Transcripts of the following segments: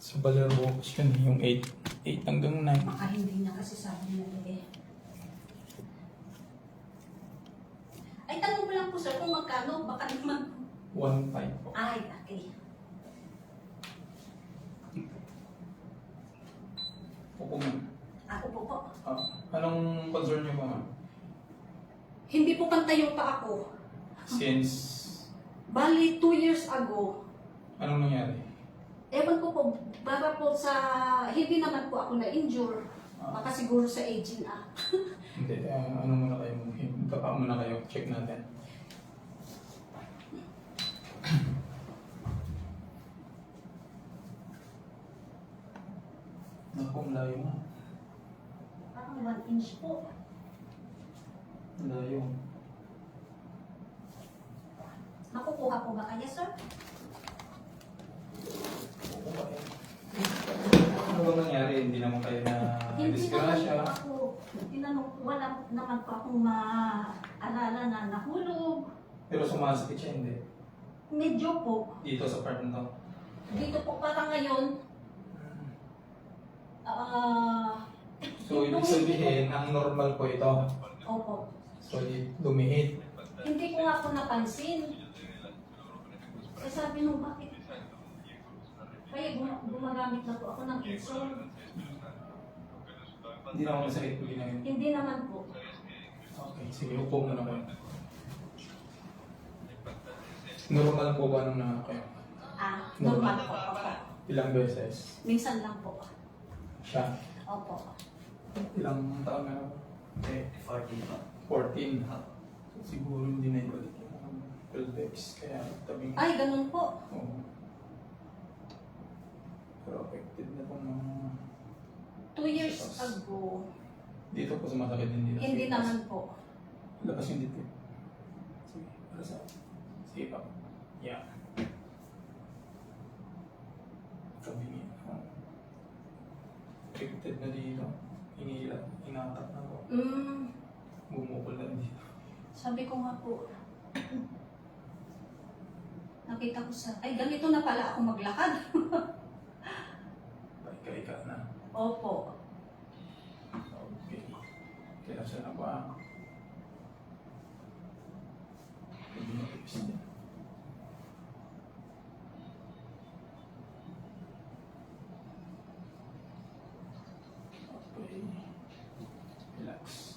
Sa Balerocos yun, yung 8. 8 hanggang 9. Baka hindi na kasi sabi na eh. Ay, tanong ko lang po sir kung magkano, baka naman. 1.5 po. Ay, okay. Opo ma'am. Ako po. Anong concern niyo ba ma'am? Hindi po pantay yung pa ako. Since, Bali, 2 years ago, anong nangyari? ewan ko po, baka po sa, hindi naman po ako na-injure. Baka siguro sa aging na. Hindi, ano muna kayo, baba muna kayo, check natin. Naku, ang layo nga. Parang 1 inch po. Ang layo. Makukuha po ba kaya sir? Opo ba yan? Ano bang nangyari? Hindi naman kayo na Hindi naman disgrasya? po ako, tinanong, wala naman po akong maalala na nahulog. Pero sumasakit siya, hindi. Medyo po. Dito sa part na to. Dito po parang ngayon, So, ibig sabihin, ang normal po ito. opo. So, dumihit. Hindi ko nga po napansin. Kasi sabi nung bakit? Kaya gumagamit na po ako ng insulin. Hindi naman masakit po ginagawa. Hindi naman po. Okay, sige, upo muna kayo. Normal po ba nung na kayo? Normal po. Opo. Ilang beses? Minsan lang po. Siya? Opo. Ilang taon na? Okay, 14 pa. 14. So, siguro hindi na ibalik yung pelvex. Kaya tabing... Ay, ganun po. Oo. Pero affected na itong mga... 2 years ago, Dito po sumasakit din dito. hindi Sige, naman po. labas yung dito. Sige, para sa... Sige pa. Yeah. Kabingi. Affected na dito. Inatak na po. Bumukol na dito. Sabi ko nga po, nakita ko sa, ay ganito na pala ako maglakad. Paika-ika na. Opo. Okay. Kaya siya na ba? Hindi na tipis niya. Okay. Relax.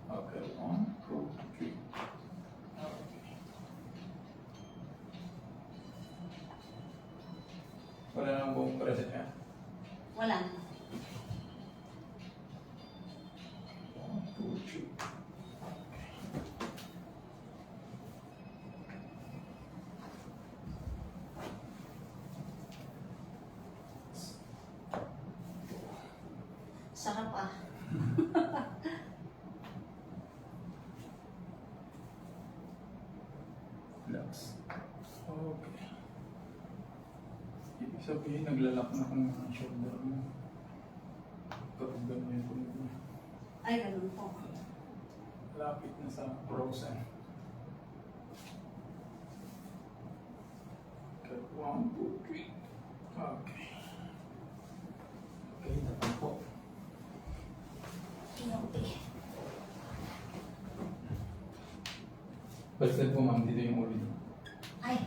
Okay. 1, 2, 3. Okay. Wala nang buong preset niya. Wala na. 1, 2, 3. Sarap ah. Relax. Okay. Ibig sabihin, naglalak na kung mga shoulder mo. Kapag ganyan yung tulog mo. Ay, ganun po. Lapit na sa frozen. Okay, 1, 2, 3. Okay. Okay, dapat po. Inuti. Baliktad po ma'am, dito yung ulo. Ay,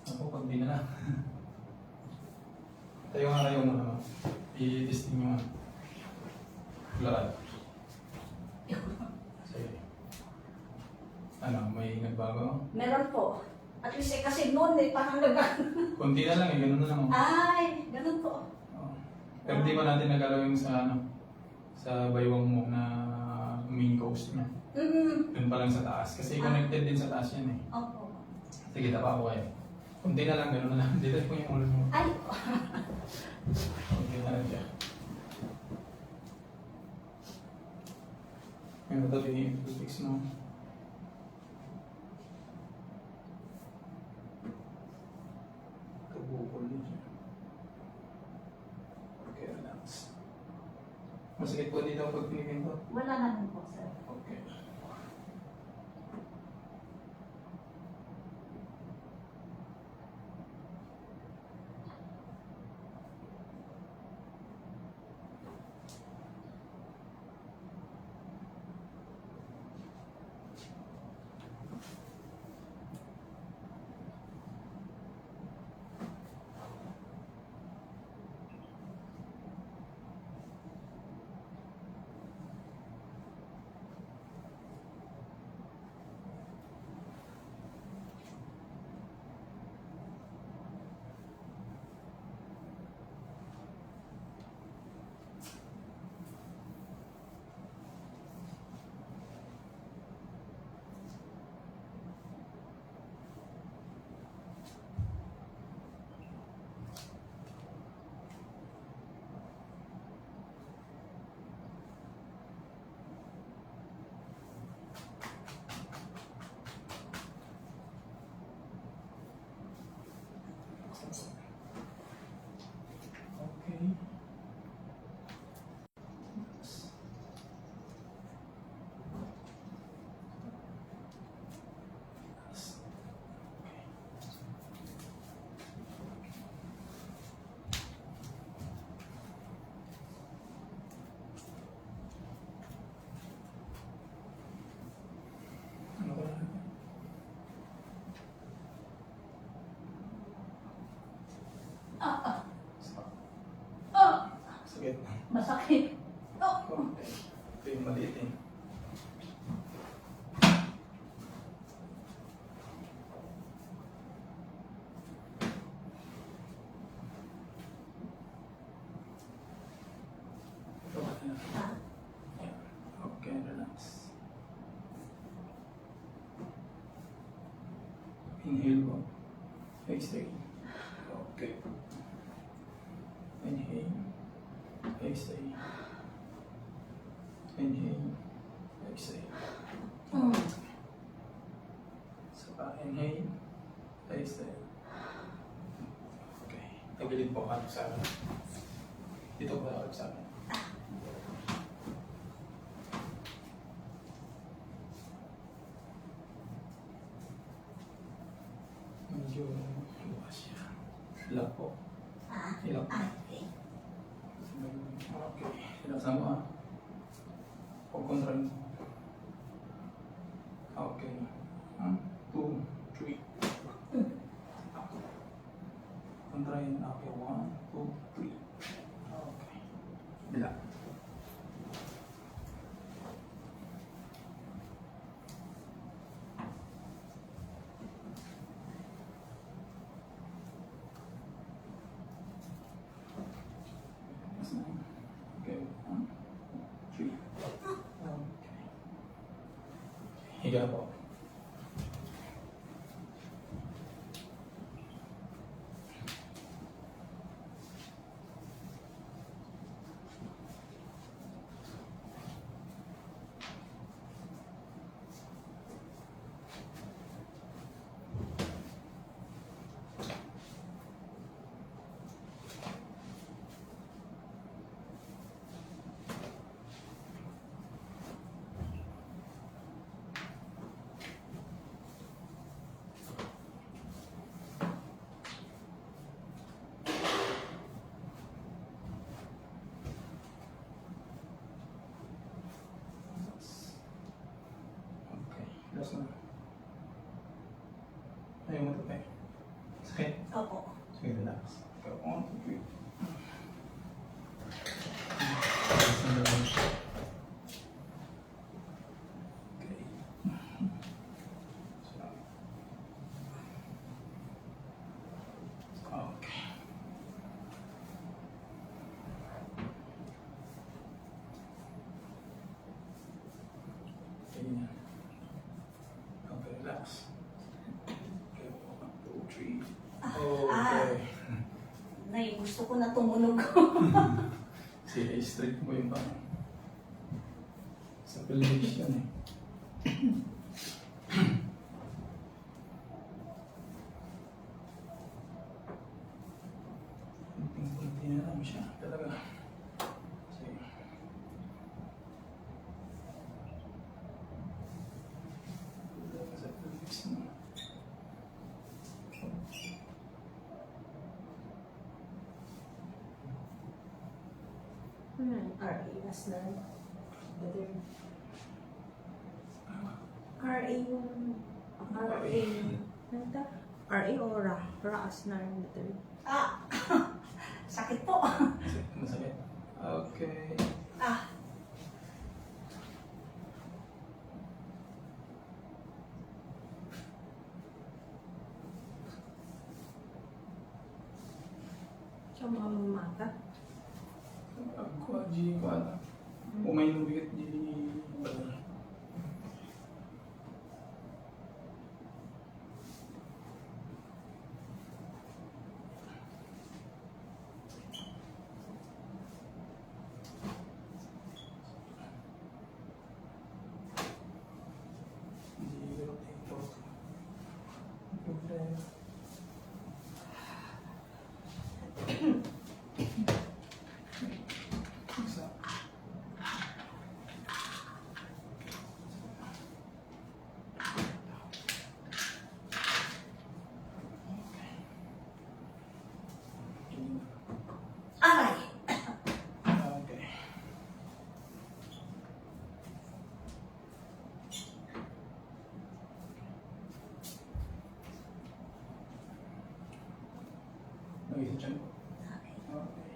Ako, pag di na lang. Tayo nga kayo muna ma'am. I-testing nyo ma'am. Lakad. Sige. Ano, may nagbago? meron po. At least kasi noon parang Kunti na lang eh, ganun na lang. Oh. Ay, ganun po. Oo. Pero di ba natin nagalaw yung sa ano, sa baywang mo na main coast niya. Doon pa lang sa taas. Kasi connected din sa taas yan eh. Opo. Sige, tapa ako kayo. Kunti na lang, ganun na lang. Dito po yung ulo mo. Ay, Kunti na lang siya. Ngayon ito yung fix mo. Kabukol din siya. Okay, relax. Masakit po dito pag pinipinto. Wala naman po, sir. Okay. Okay. Ano ba? Ah, ah, Sakit. masakit. Oh, Okay. Ito yung maliit eh. Ito. ah, Okay, relax. Inhale po. Exhale. Okay. Inhale. Exhale. Inhale. Exhale. mm. Saka inhale. Exhale. Okay. Tagilid po ka sa akin. Dito po ako sa akin. Medyo luwas siya. Hilap po. Hilap po. Okay. Okay. Hilap sa mo ah. Pag-control mo. Okay. 1, 2, 3. Kontrahin. Okay. 1, 2, 3. Okay. Bila. Okay. 1, 2, 3. Okay. Higa po. Okay. Last na. Ayaw mo ito pa eh. Sakit. Opo. Sige, relax. Okay. 1, 2, 3. Last na lang. Okay. Okay. Ganyan. Okay, relax. Okay, 1, 2, 3. Okay. Nay, gusto ko na tumunog. Sige, straight mo yung paa. Sa pelvis yan eh. Kunting-kunti na lang siya. Talaga. Sige. RA, Asnar. RA yung... RA. Nanta? RA o Ra? Ra Asnar. Ah! Sakit po. Masakit. Okay. Ah! Siya mga mamata. Ako, di ko alam. Umay nung bigat, di pala. Aray! Okay. Okay, sa tiyan ko. Okay.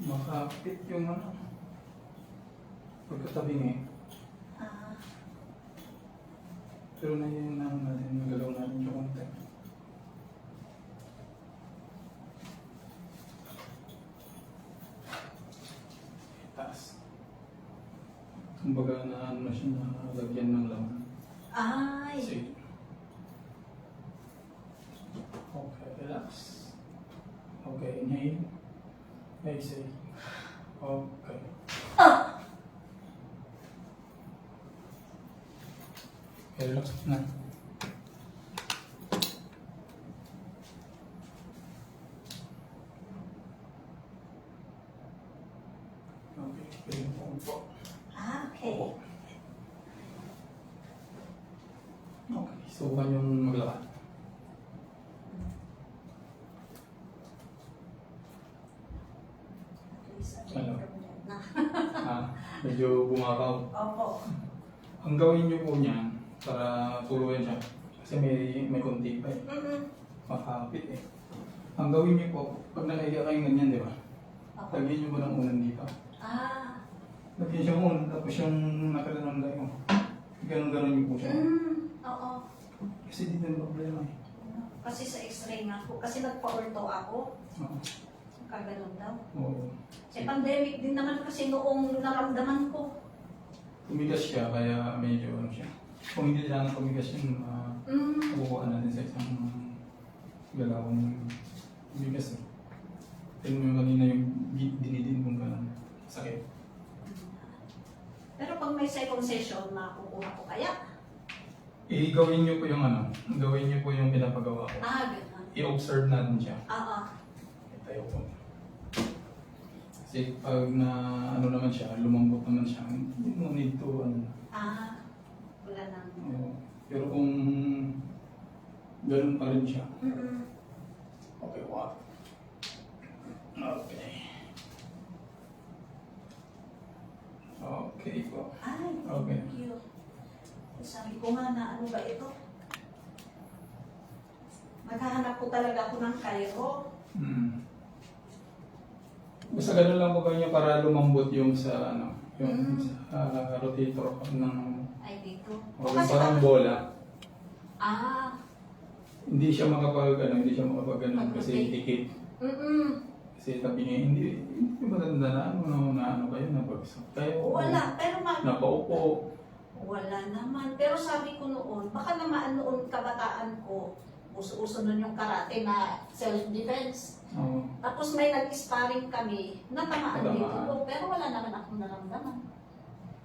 Makapit yung ano. Pagkatabing eh. Ah, Pero na yun na natin, magalaw natin yung konti. Taas. Kumbaga na ano na siya, nalagyan ng laman. ay! Sige. Okay, relax. Okay, inhale. Exhale. Okay. Ah! Okay, relax na. Okay, pwede po po. Ah, okay. Opo. Okay, subukan yung maglakad. Ano? Na. Medyo bumakaw. Opo. Ang gawin niyo po niyan, para tuluyan siya, kasi may konti pa eh. Makakapit eh. Ang gawin niyo po, pag nakahiga kayong ganyan, di ba? Opo. Lagyan niyo po ng unan dito. Ah. Lagyan siyang unan, tapos yung nakalanan kayo. Ganon-ganon niyo po siya. Oo. Kasi dito yung problema eh. Kasi sa x-ray nga po, kasi nagpa-ortho ako. Oo. Kaganon daw. Oo. Sa pandemic din naman kasi noong naramdaman ko. Tumigas siya, kaya medyo ano siya. Kung hindi lang tumigas yun, makukuha natin sa isang galawan ng bigas eh. Tignan mo yung kanina yung dinidin kung gano'n. Sakit. Pero pag may second session, makukuha ko kaya? Gawin niyo po yung ano, gawin niyo po yung pinapagawa ko. Ah, gano'n. I-observe natin siya. Oo. Tayo po. Kasi pag na ano naman siya, lumambot naman siya, hindi mo need to ano. Ah, wala nang. Pero kung ganun pa rin siya, Mm-mm. okay, wow. Okay. Okay po. Ay, Okay. thank you. Sabi ko nga na ano ba ito? Maghahanap ko talaga ako ng Cairo. Basta ganun lang po kanya para lumambot yung sa ano, yung Mm. sa rotator ng Ay, dito. o yung parang bola. Ah, Hindi siya makapag ano kasi Okay. dikit. mm-mm. Kasi tabi niya, hindi ba tanda na ano kayo, napagsak kayo? Wala, pero Napaupo. wala naman. Pero sabi ko noon, baka naman noon kabataan ko, uso-uso nun yung karate na self-defense. Oo. Tapos may nag-sparring kami, natamaan Natamaan. dito ko, pero wala naman akong naramdaman.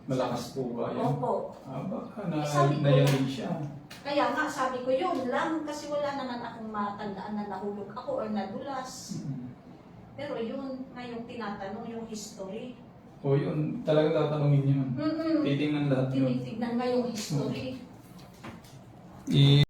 Malakas po ba yan? Opo. Baka Sabi ko- nayalig siya. Kaya nga, sabi ko yun lang, kasi wala naman akong matandaan na nahulog ako or nadulas. Pero yun, ngayong tinatanong yung history. O yun, talaga tatanungin yun. Mm-mm. Titingnan lahat yun. Tinitignan nga yung history.